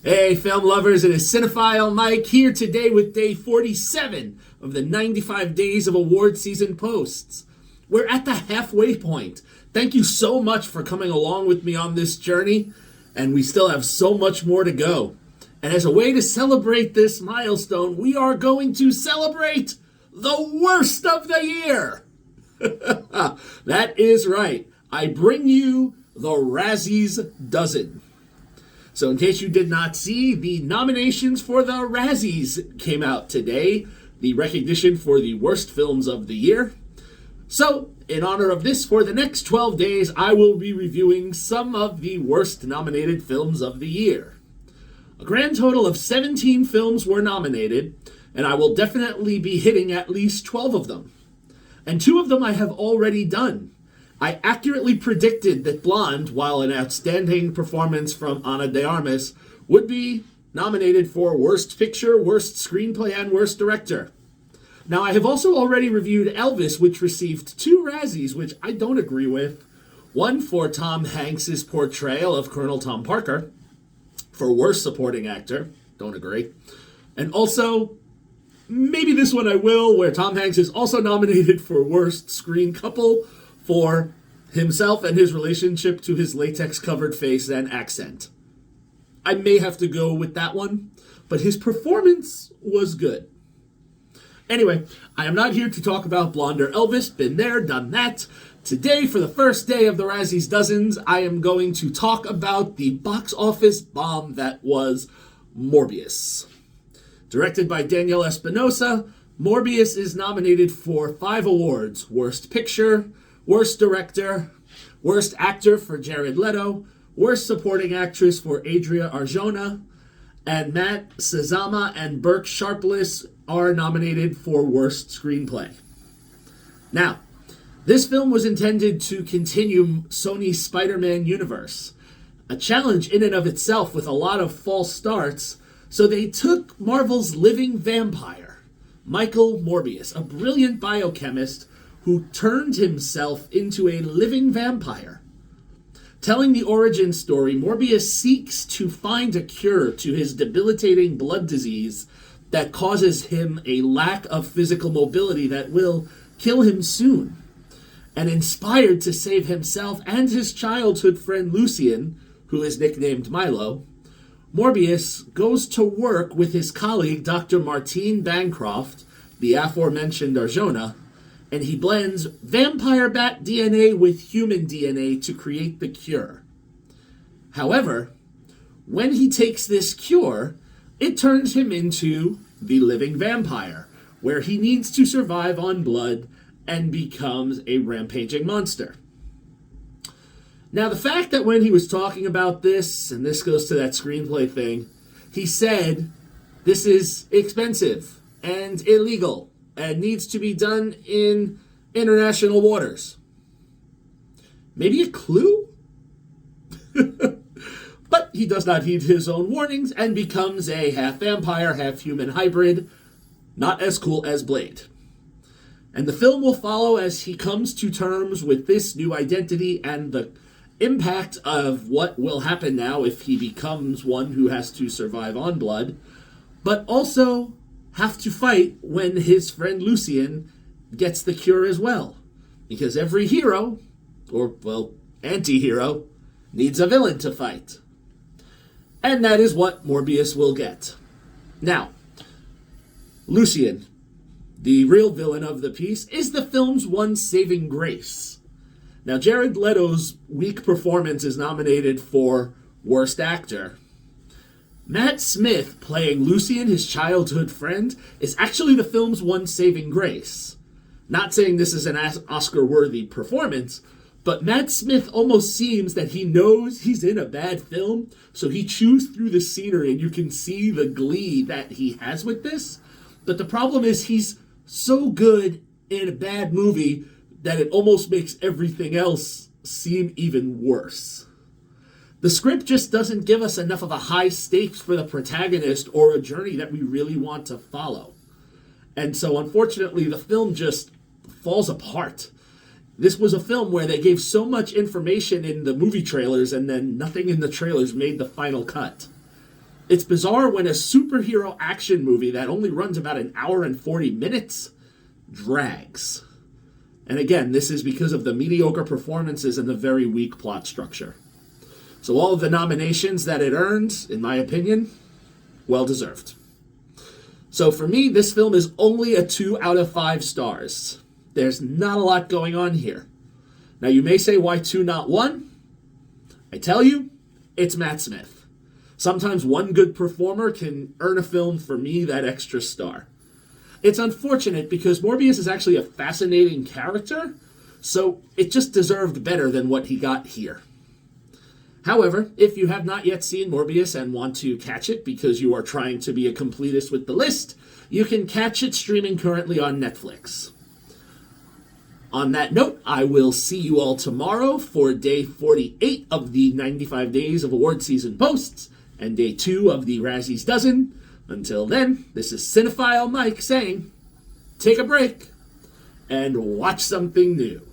Hey, film lovers, it is Cinephile Mike here today with day 47 of the 95 Days of Award Season posts. We're at the halfway point. Thank you so much for coming along with me on this journey, and we still have so much more to go. And as a way to celebrate this milestone, we are going to celebrate the worst of the year. That is right. I bring you the Razzies Dozen. So in case you did not see, the nominations for the Razzies came out today, the recognition for the worst films of the year. So, in honor of this, for the next 12 days, I will be reviewing some of the worst nominated films of the year. A grand total of 17 films were nominated, and I will definitely be hitting at least 12 of them. And 2 of them I have already done. I accurately predicted that Blonde, while an outstanding performance from Ana de Armas, would be nominated for Worst Picture, Worst Screenplay, and Worst Director. Now, I have also already reviewed Elvis, which received 2 Razzies, which I don't agree with. One for Tom Hanks' portrayal of Colonel Tom Parker, for Worst Supporting Actor, don't agree. And also, maybe this one I will, where Tom Hanks is also nominated for Worst Screen Couple, for himself and his relationship to his latex-covered face and accent. I may have to go with that one, but his performance was good. Anyway, I am not here to talk about Blonde or Elvis. Been there, done that. Today, for the first day of the Razzies Dozens, I am going to talk about the box office bomb that was Morbius. Directed by Daniel Espinosa, Morbius is nominated for 5 awards: Worst Picture, Worst Director, Worst Actor for Jared Leto, Worst Supporting Actress for Adria Arjona, and Matt Sazama and Burke Sharpless are nominated for Worst Screenplay. Now, this film was intended to continue Sony's Spider-Man universe, a challenge in and of itself with a lot of false starts, so they took Marvel's living vampire, Michael Morbius, a brilliant biochemist who turned himself into a living vampire. Telling the origin story, Morbius seeks to find a cure to his debilitating blood disease that causes him a lack of physical mobility that will kill him soon. And inspired to save himself and his childhood friend Lucien, who is nicknamed Milo, Morbius goes to work with his colleague Dr. Martine Bancroft, the aforementioned Arjona, and he blends vampire bat DNA with human DNA to create the cure. However, when he takes this cure, it turns him into the living vampire, where he needs to survive on blood and becomes a rampaging monster. Now, the fact that when he was talking about this, and this goes to that screenplay thing, he said, this is expensive and illegal and needs to be done in international waters. Maybe a clue? But he does not heed his own warnings and becomes a half-vampire, half-human hybrid, not as cool as Blade. And the film will follow as he comes to terms with this new identity and the impact of what will happen now if he becomes one who has to survive on blood, but also have to fight when his friend Lucien gets the cure as well. Because every hero, or, well, anti-hero, needs a villain to fight. And that is what Morbius will get. Now, Lucien, the real villain of the piece, is the film's one saving grace. Now, Jared Leto's weak performance is nominated for Worst Actor. Matt Smith, playing Lucien, his childhood friend, is actually the film's one saving grace. Not saying this is an Oscar-worthy performance, but Matt Smith almost seems that he knows he's in a bad film, so he chews through the scenery, and you can see the glee that he has with this. But the problem is he's so good in a bad movie that it almost makes everything else seem even worse. The script just doesn't give us enough of a high stakes for the protagonist or a journey that we really want to follow. And so, unfortunately, the film just falls apart. This was a film where they gave so much information in the movie trailers and then nothing in the trailers made the final cut. It's bizarre when a superhero action movie that only runs about an hour and 40 minutes drags. And again, this is because of the mediocre performances and the very weak plot structure. So all of the nominations that it earned, in my opinion, well deserved. So for me, this film is only a 2 out of 5 stars. There's not a lot going on here. Now you may say, why 2, not 1? I tell you, it's Matt Smith. Sometimes one good performer can earn a film for me that extra star. It's unfortunate because Morbius is actually a fascinating character, so it just deserved better than what he got here. However, if you have not yet seen Morbius and want to catch it because you are trying to be a completist with the list, you can catch it streaming currently on Netflix. On that note, I will see you all tomorrow for day 48 of the 95 Days of Award Season Posts and day 2 of the Razzies Dozen. Until then, this is Cinephile Mike saying, take a break and watch something new.